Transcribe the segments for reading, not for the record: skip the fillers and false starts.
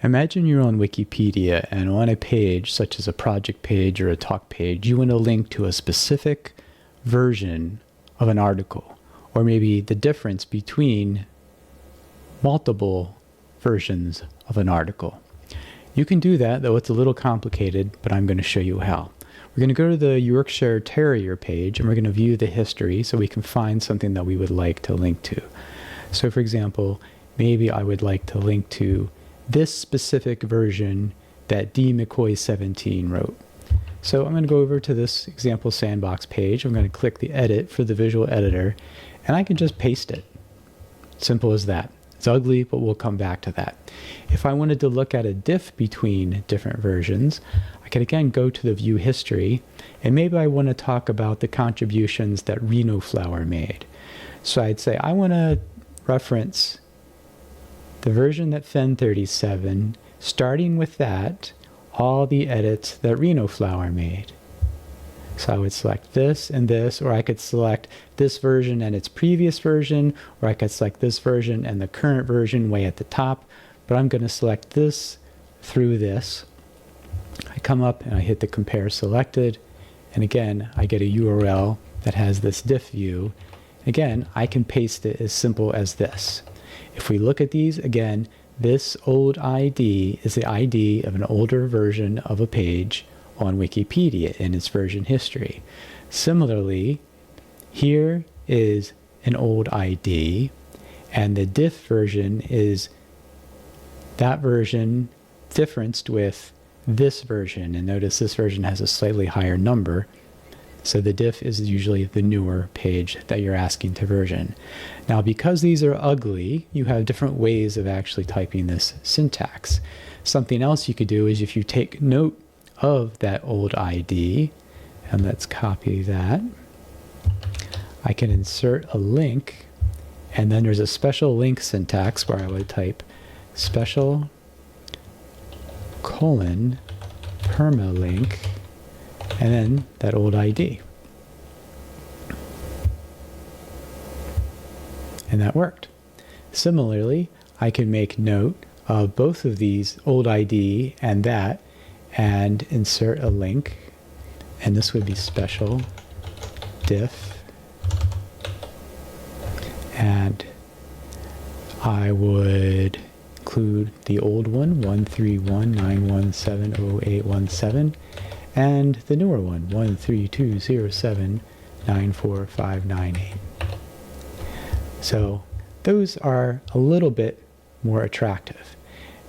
Imagine you're on Wikipedia and on a page, such as a project page or a talk page, you want to link to a specific version of an article, or maybe the difference between multiple versions of an article. You can do that, though it's a little complicated, but I'm going to show you how. We're going to go to the Yorkshire Terrier page and we're going to view the history so we can find something that we would like to link to. So for example, maybe I would like to link to this specific version that D. McCoy 17 wrote. So I'm going to go over to this example sandbox page. I'm going to click the edit for the visual editor and I can just paste it. Simple as that. It's ugly, but we'll come back to that. If I wanted to look at a diff between different versions, I could again go to the view history, and maybe I want to talk about the contributions that Reno Flower made. So I'd say I want to reference the version that Fen37, starting with that, all the edits that Reno Flower made. So I would select this and this, or I could select this version and its previous version, or I could select this version and the current version way at the top, but I'm going to select this through this. I come up and I hit the compare selected, and again I get a URL that has this diff view. Again, I can paste it as simple as this. If we look at these again, this old ID is the ID of an older version of a page on Wikipedia in its version history. Similarly, here is an old ID, and the diff version is that version differenced with this version. And notice this version has a slightly higher number. So the diff is usually the newer page that you're asking to version. Now, because these are ugly, you have different ways of actually typing this syntax. Something else you could do is if you take note of that old ID, and let's copy that, I can insert a link, and then there's a special link syntax where I would type special colon permalink and then that old ID. And that worked. Similarly, I can make note of both of these, old ID and that, and insert a link, and this would be special diff, and I would include the old one, 13191700817, and the newer one, 13207945598. So those are a little bit more attractive.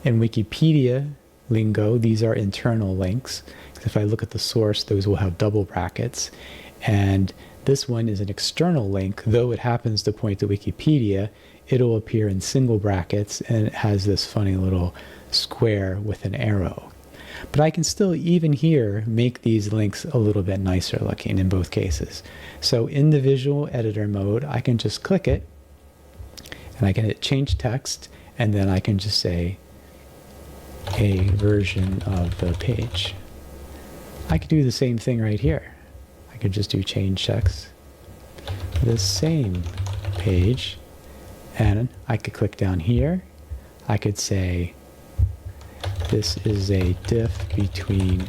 In Wikipedia lingo, these are internal links. If I look at the source, those will have double brackets. And this one is an external link, though it happens to point to Wikipedia, it'll appear in single brackets, and it has this funny little square with an arrow. But I can still, even here, make these links a little bit nicer looking in both cases. So in the visual editor mode, I can just click it, and I can hit change text, and then I can just say a version of the page. I could do the same thing right here. I could just do change text for the same page, and I could click down here. I could say this is a diff between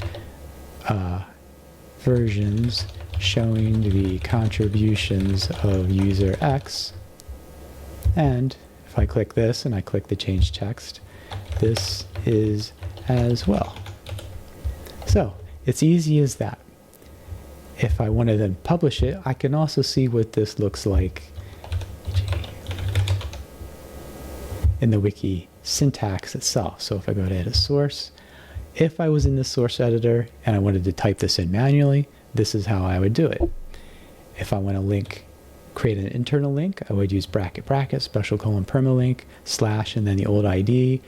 versions showing the contributions of user X, and if I click this and I click the change text, this is as well. So it's easy as that. If I want to then publish it, I can also see what this looks like in the wiki syntax itself. So if I go to edit source, if I was in the source editor and I wanted to type this in manually, this is how I would do it. If I want to link, create an internal link, I would use bracket bracket, special colon permalink, slash, and then the old ID,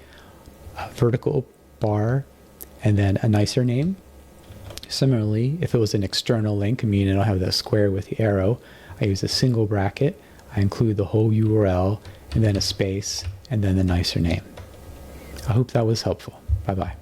vertical bar, and then a nicer name. Similarly, if it was an external link, meaning it'll have that square with the arrow, I use a single bracket, I include the whole URL, and then a space, and then the nicer name. I hope that was helpful. Bye-bye.